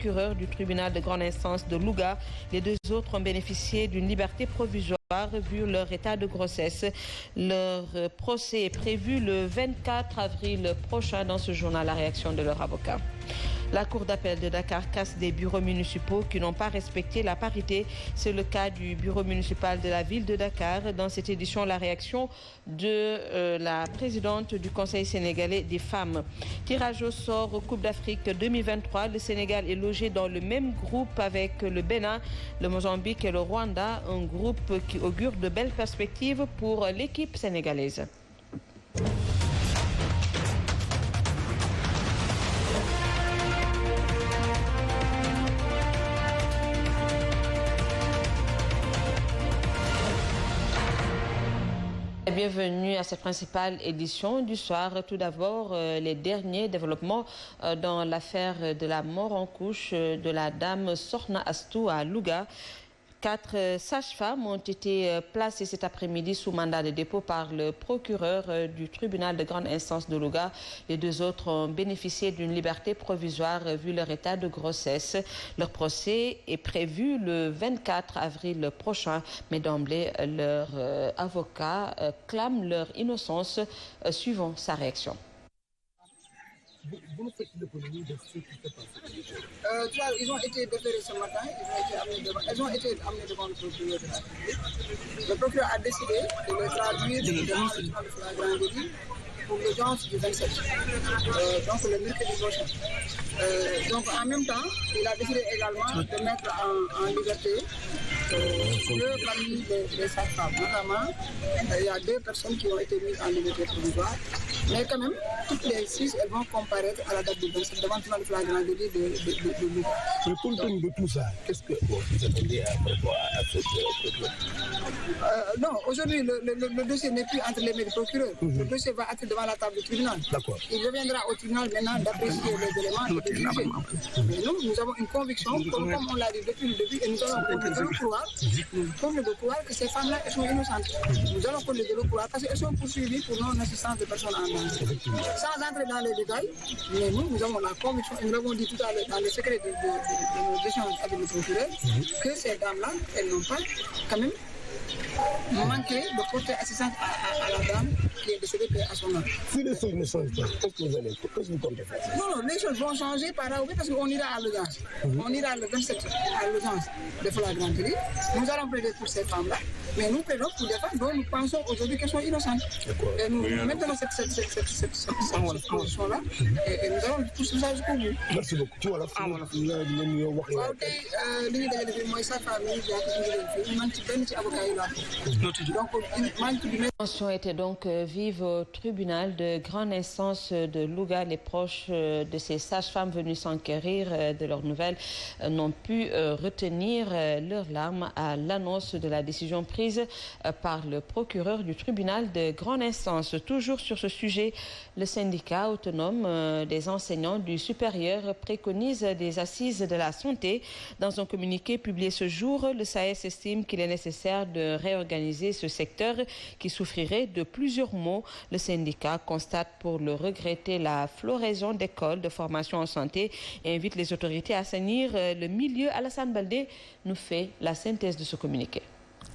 procureur du tribunal de grande instance de Louga. Les deux autres ont bénéficié d'une liberté provisoire vu leur état de grossesse. Leur procès est prévu le 24 avril prochain. Dans ce journal, la réaction de leur avocat. La Cour d'appel de Dakar casse des bureaux municipaux qui n'ont pas respecté la parité. C'est le cas du bureau municipal de la ville de Dakar. Dans cette édition, la réaction de la présidente du Conseil sénégalais des femmes. Tirage au sort Coupe d'Afrique 2023. Le Sénégal est logé dans le même groupe avec le Bénin, le Mozambique et le Rwanda. Un groupe qui augure de belles perspectives pour l'équipe sénégalaise. Bienvenue à cette principale édition du soir. Tout d'abord, les derniers développements dans l'affaire de la mort en couche de la dame Sokhna Astou à Louga. 4 sages-femmes ont été placées cet après-midi sous mandat de dépôt par le procureur du tribunal de grande instance de Louga. Les deux autres ont bénéficié d'une liberté provisoire vu leur état de grossesse. Leur procès est prévu le 24 avril prochain, mais d'emblée, leur avocat clame leur innocence. Suivant sa réaction. Vous nous faites l'économie de ce qui s'est passé. Ils ont été déférés ce matin, elles ont été amenées devant le procureur de la République. Le procureur a décidé de les traduire devant le tribunal de flagrant délit pour l'audience du 27, donc le mercredi prochain. Donc en même temps, il a décidé également de mettre en liberté deux parmi les sages-femmes. Notamment, il y a 2 personnes qui ont été mises en liberté provisoire. Mais quand même, toutes les 6, elles vont comparaître à la date du 27 devant le flagrant délit de Louga. Mais compte tenu de tout ça, qu'est-ce que vous attendez à propos à cette procureur? Non, aujourd'hui, le dossier n'est plus entre les mains du procureur. Le dossier va être devant la table du tribunal. D'accord. Il reviendra au tribunal maintenant d'apprécier les éléments et de juger. Mais nous avons une conviction, comme on l'a dit depuis le début, et nous allons croire que ces femmes-là sont innocentes. Nous allons connaître de le croire parce qu'elles sont poursuivies pour non-assistance de personnes en danger. Sans entrer dans les détails, mais nous avons la conviction, et nous l'avons dit tout à l'heure dans les secrets de nos échanges avec le procureur, que ces dames-là, elles n'ont pas quand même manqué de porter assistance à la dame qui est décédée à son âme. Si les choses ne changent pas, qu'est-ce que vous comptez faire? Non, les choses vont changer par là, parce qu'on ira à l'audience. On ira le 27 à l'audience de flagrant délit. Nous allons plaider pour ces femmes-là, mais nous plaidons pour des femmes dont nous pensons aujourd'hui qu'elles sont innocentes. Et nous maintenons cette position-là, et nous allons pousser ça jusqu'au bout. Merci beaucoup. Tu vois la L'attention était donc vive au tribunal de grande instance de Louga. Les proches de ces sages-femmes venues s'enquérir de leurs nouvelles n'ont pu retenir leurs larmes à l'annonce de la décision prise par le procureur du tribunal de grande instance. Toujours sur ce sujet, le syndicat autonome des enseignants du supérieur préconise des assises de la santé. Dans un communiqué publié ce jour, le SAES estime qu'il est nécessaire de réorganiser ce secteur qui souffrirait de plusieurs maux. Le syndicat constate pour le regretter la floraison d'écoles de formation en santé et invite les autorités à assainir le milieu. Alassane Baldé nous fait la synthèse de ce communiqué.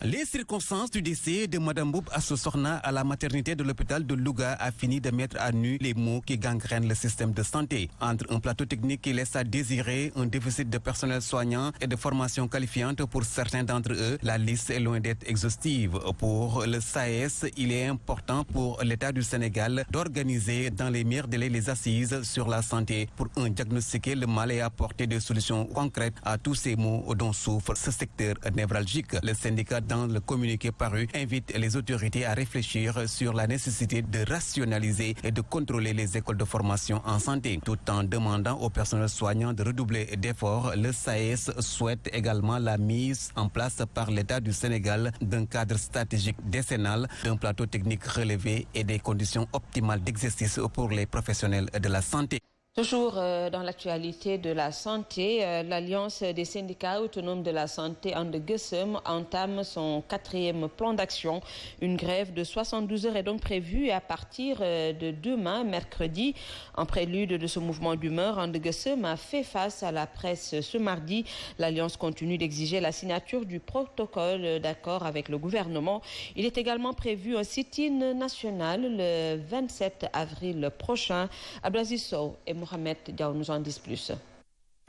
Les circonstances du décès de Mme Boub Astou Sokhna à la maternité de l'hôpital de Louga a fini de mettre à nu les maux qui gangrènent le système de santé. Entre un plateau technique qui laisse à désirer, un déficit de personnel soignant et de formation qualifiante pour certains d'entre eux, la liste est loin d'être exhaustive. Pour le SAES, il est important pour l'État du Sénégal d'organiser dans les meilleurs délais les assises sur la santé pour diagnostiquer le mal et apporter des solutions concrètes à tous ces maux dont souffre ce secteur névralgique. Le syndicat, dans le communiqué paru, invite les autorités à réfléchir sur la nécessité de rationaliser et de contrôler les écoles de formation en santé. Tout en demandant au personnel soignant de redoubler d'efforts, le SAES souhaite également la mise en place par l'État du Sénégal d'un cadre stratégique décennal, d'un plateau technique relevé et des conditions optimales d'exercice pour les professionnels de la santé. Toujours dans l'actualité de la santé, l'Alliance des syndicats autonomes de la santé And-Gueusseum entame son 4e plan d'action. Une grève de 72 heures est donc prévue à partir de demain, mercredi. En prélude de ce mouvement d'humeur, And-Gueusseum a fait face à la presse ce mardi. L'Alliance continue d'exiger la signature du protocole d'accord avec le gouvernement. Il est également prévu un sit-in national le 27 avril prochain. Abdelaziz Sow et Mohamed Diaw nous en disent plus.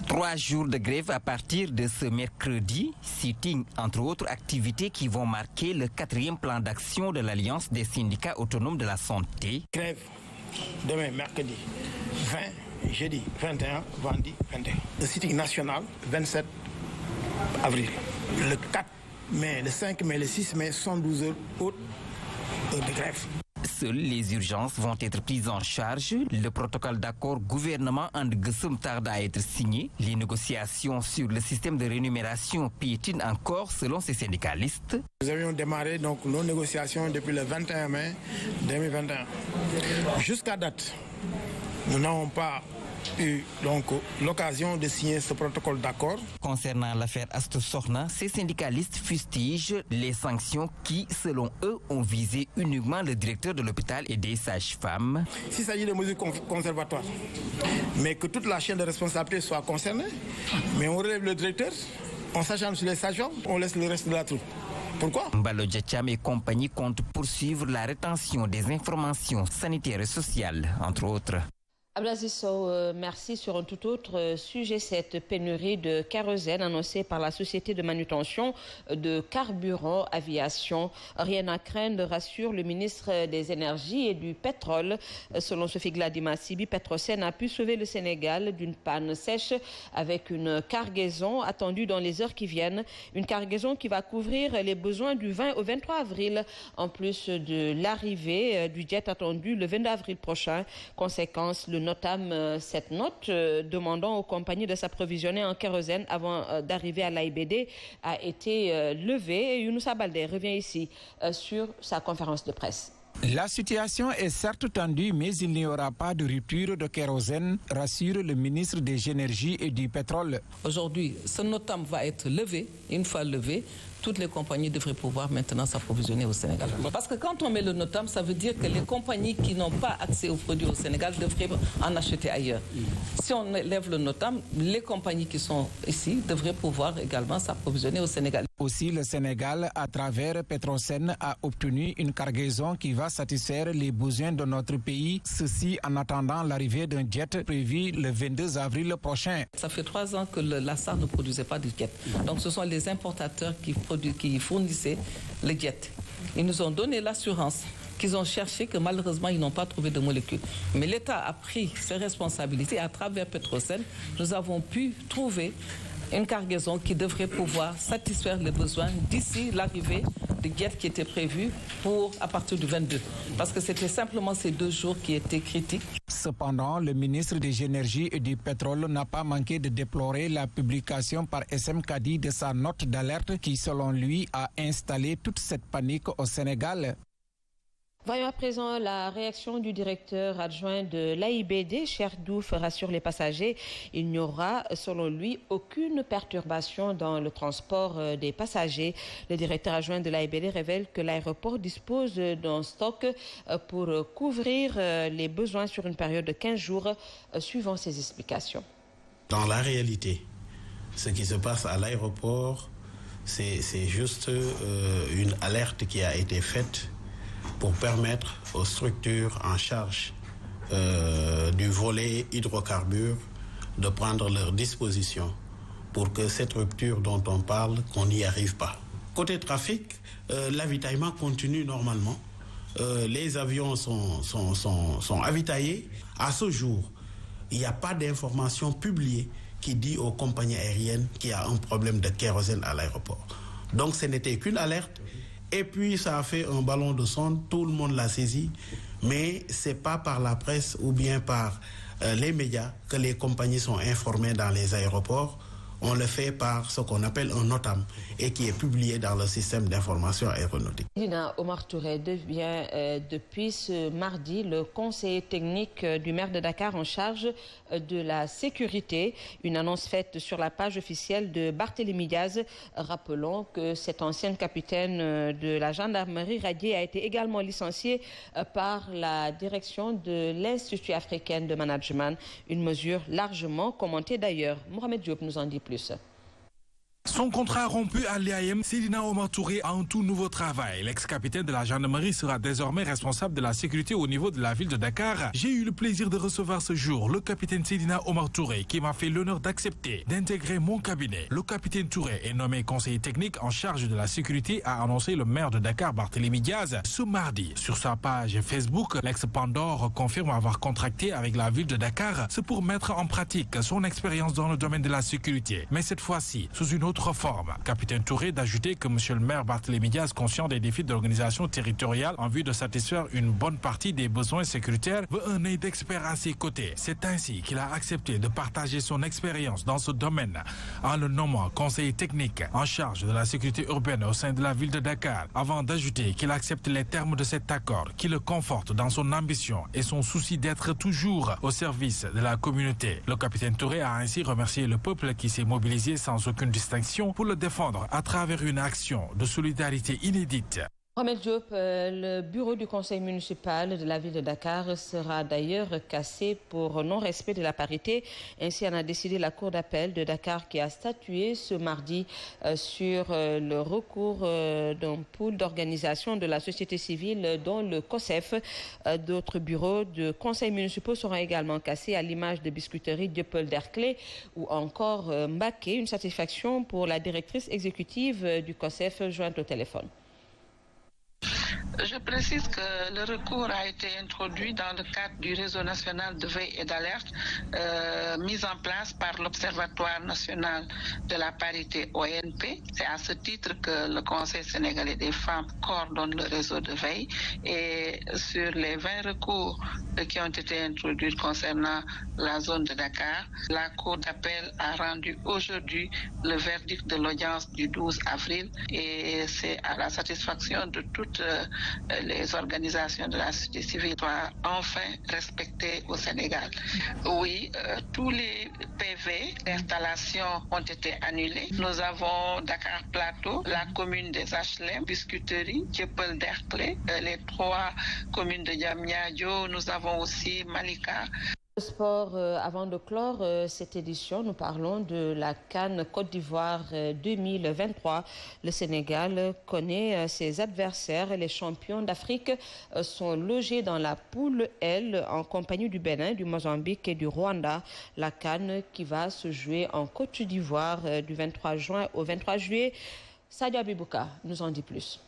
3 jours de grève à partir de ce mercredi, sitting entre autres activités qui vont marquer le 4e plan d'action de l'Alliance des syndicats autonomes de la santé. Grève demain mercredi 20, jeudi 21, vendredi 21. Le sitting national 27 avril. Le 4 mai, le 5 mai, le 6 mai, 112 heures hautes de grève. Seules les urgences vont être prises en charge. Le protocole d'accord gouvernement And-Gueusseum tarde à être signé. Les négociations sur le système de rémunération piétinent encore selon ces syndicalistes. Nous avions démarré donc nos négociations depuis le 21 mai 2021. Jusqu'à date, nous n'avons pas eu donc l'occasion de signer ce protocole d'accord. Concernant l'affaire Astou Sokhna, ces syndicalistes fustigent les sanctions qui, selon eux, ont visé uniquement le directeur de l'hôpital et des sages-femmes. S'il s'agit de mesures conservatoires, mais que toute la chaîne de responsabilité soit concernée, mais on relève le directeur, on s'acharne sur les sages-femmes, on laisse le reste de la troupe. Pourquoi? Mballo Diathiam et compagnie comptent poursuivre la rétention des informations sanitaires et sociales, entre autres. Abdelaziz Sow, merci. Sur un tout autre sujet, cette pénurie de kérosène annoncée par la société de manutention de carburant aviation. Rien à craindre, rassure le ministre des Énergies et du Pétrole. Selon Sophie Gladima-Sibi, Petrosen a pu sauver le Sénégal d'une panne sèche avec une cargaison attendue dans les heures qui viennent. Une cargaison qui va couvrir les besoins du 20 au 23 avril, en plus de l'arrivée du jet attendu le 22 avril prochain. Conséquence, le NOTAM, cette note demandant aux compagnies de s'approvisionner en kérosène avant d'arriver à l'AIBD a été levée. Younoussa Baldé revient ici sur sa conférence de presse. La situation est certes tendue, mais il n'y aura pas de rupture de kérosène, rassure le ministre des Énergies et du Pétrole. Aujourd'hui, ce NOTAM va être levé. Une fois levé, toutes les compagnies devraient pouvoir maintenant s'approvisionner au Sénégal. Parce que quand on met le NOTAM, ça veut dire que les compagnies qui n'ont pas accès aux produits au Sénégal devraient en acheter ailleurs. Si on lève le NOTAM, les compagnies qui sont ici devraient pouvoir également s'approvisionner au Sénégal. Aussi, le Sénégal, à travers Petrosen, a obtenu une cargaison qui va satisfaire les besoins de notre pays. Ceci en attendant l'arrivée d'un jet prévu le 22 avril prochain. Ça fait 3 ans que la SAR ne produisait pas de jet. Donc ce sont les importateurs qui fournissaient le jet. Ils nous ont donné l'assurance qu'ils ont cherché, que malheureusement ils n'ont pas trouvé de molécules. Mais l'État a pris ses responsabilités. À travers Petrosen, nous avons pu trouver une cargaison qui devrait pouvoir satisfaire les besoins d'ici l'arrivée de jet qui était prévu à partir du 22. Parce que c'était simplement ces 2 jours qui étaient critiques. Cependant, le ministre des Énergies et du Pétrole n'a pas manqué de déplorer la publication par SM Kadi de sa note d'alerte qui, selon lui, a installé toute cette panique au Sénégal. Voyons à présent la réaction du directeur adjoint de l'AIBD. Cheikh Douf rassure les passagers. Il n'y aura, selon lui, aucune perturbation dans le transport des passagers. Le directeur adjoint de l'AIBD révèle que l'aéroport dispose d'un stock pour couvrir les besoins sur une période de 15 jours, suivant ses explications. Dans la réalité, ce qui se passe à l'aéroport, c'est juste une alerte qui a été faite pour permettre aux structures en charge du volet hydrocarbures de prendre leurs dispositions pour que cette rupture dont on parle, qu'on n'y arrive pas. Côté trafic, l'avitaillement continue normalement. Les avions sont avitaillés. À ce jour, il n'y a pas d'information publiée qui dit aux compagnies aériennes qu'il y a un problème de kérosène à l'aéroport. Donc ce n'était qu'une alerte. Et puis ça a fait un ballon de sonde, tout le monde l'a saisi, mais ce n'est pas par la presse ou bien par les médias que les compagnies sont informées dans les aéroports on le fait par ce qu'on appelle un NOTAM et qui est publié dans le système d'information aéronautique. Seydina Omar Touré devient depuis ce mardi le conseiller technique du maire de Dakar en charge de la sécurité. Une annonce faite sur la page officielle de Barthélémy Diaz. Rappelons que cet ancien capitaine de la gendarmerie radiée a été également licencié par la direction de l'Institut africain de management. Une mesure largement commentée d'ailleurs. Mohamed Diop nous en dit plus. Son contrat rompu à l'IAM, Seydina Omar Touré a un tout nouveau travail. L'ex-capitaine de la gendarmerie sera désormais responsable de la sécurité au niveau de la ville de Dakar. J'ai eu le plaisir de recevoir ce jour le capitaine Seydina Omar Touré qui m'a fait l'honneur d'accepter d'intégrer mon cabinet. Le capitaine Touré est nommé conseiller technique en charge de la sécurité, a annoncé le maire de Dakar, Barthélémy Diaz, ce mardi. Sur sa page Facebook, l'ex-Pandore confirme avoir contracté avec la ville de Dakar. C'est pour mettre en pratique son expérience dans le domaine de la sécurité. Mais cette fois-ci, sous une autre forme. Capitaine Touré d'ajouter que M. le maire Barthélémy Diaz, conscient des défis de l'organisation territoriale en vue de satisfaire une bonne partie des besoins sécuritaires, veut un œil d'expert à ses côtés. C'est ainsi qu'il a accepté de partager son expérience dans ce domaine en le nommant conseiller technique en charge de la sécurité urbaine au sein de la ville de Dakar, avant d'ajouter qu'il accepte les termes de cet accord qui le conforte dans son ambition et son souci d'être toujours au service de la communauté. Le capitaine Touré a ainsi remercié le peuple qui s'est mobilisé sans aucune distinction pour le défendre à travers une action de solidarité inédite. Mohamed Diop, le bureau du conseil municipal de la ville de Dakar sera d'ailleurs cassé pour non-respect de la parité. Ainsi en a décidé la cour d'appel de Dakar qui a statué ce mardi sur le recours d'un pool d'organisation de la société civile dont le COSEF. D'autres bureaux de conseils municipaux seront également cassés à l'image de Biscuiterie Dieuppeul-Derklé ou encore Mbaké. Une satisfaction pour la directrice exécutive du COSEF jointe au téléphone. Je précise que le recours a été introduit dans le cadre du réseau national de veille et d'alerte mis en place par l'Observatoire national de la parité ONP. C'est à ce titre que le Conseil sénégalais des femmes coordonne le réseau de veille et sur les 20 recours qui ont été introduits concernant la zone de Dakar, la Cour d'appel a rendu aujourd'hui le verdict de l'audience du 12 avril et c'est à la satisfaction de toutes les organisations de la société civile soient enfin respectées au Sénégal. Oui, tous les PV d'installation ont été annulés. Nous avons Dakar Plateau, la commune des HLM, Biscuiterie, Dieuppeul-Derklé, les 3 communes de Diamniadio, nous avons aussi Malika. Le sport, avant de clore cette édition, nous parlons de la CAN Côte d'Ivoire 2023. Le Sénégal connaît ses adversaires. Les champions d'Afrique sont logés dans la poule L en compagnie du Bénin, du Mozambique et du Rwanda. La CAN qui va se jouer en Côte d'Ivoire du 23 juin au 23 juillet. Sadio Abibouka nous en dit plus.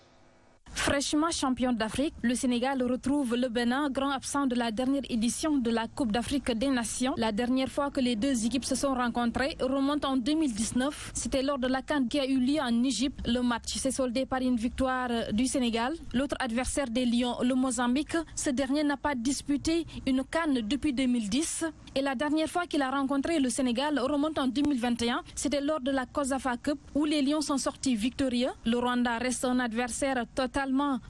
Fraîchement champion d'Afrique, le Sénégal retrouve le Bénin, grand absent de la dernière édition de la Coupe d'Afrique des Nations. La dernière fois que les deux équipes se sont rencontrées remonte en 2019. C'était lors de la CAN qui a eu lieu en Égypte. Le match s'est soldé par une victoire du Sénégal. L'autre adversaire des Lions, le Mozambique, ce dernier n'a pas disputé une CAN depuis 2010. Et la dernière fois qu'il a rencontré le Sénégal remonte en 2021. C'était lors de la COSAFA Cup où les Lions sont sortis victorieux. Le Rwanda reste un adversaire totalement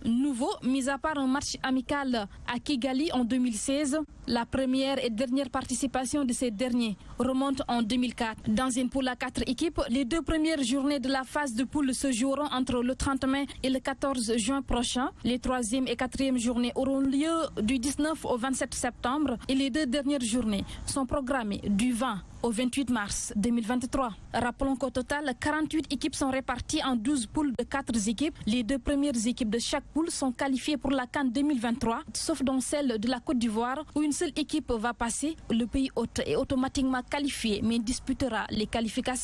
nouveau, mis à part un match amical à Kigali en 2016. La première et dernière participation de ces derniers remonte en 2004. Dans une poule à 4 équipes, les 2 premières journées de la phase de poule se joueront entre le 30 mai et le 14 juin prochain. Les 3e et 4e journées auront lieu du 19 au 27 septembre et les 2 dernières journées sont programmées du 20 au 28 mars 2023. Rappelons qu'au total, 48 équipes sont réparties en 12 poules de 4 équipes. Les 2 premières équipes de chaque poule sont qualifiées pour la CAN 2023, sauf dans celle de la Côte d'Ivoire où une seule équipe va passer. Le pays hôte est automatiquement qualifié mais disputera les qualifications.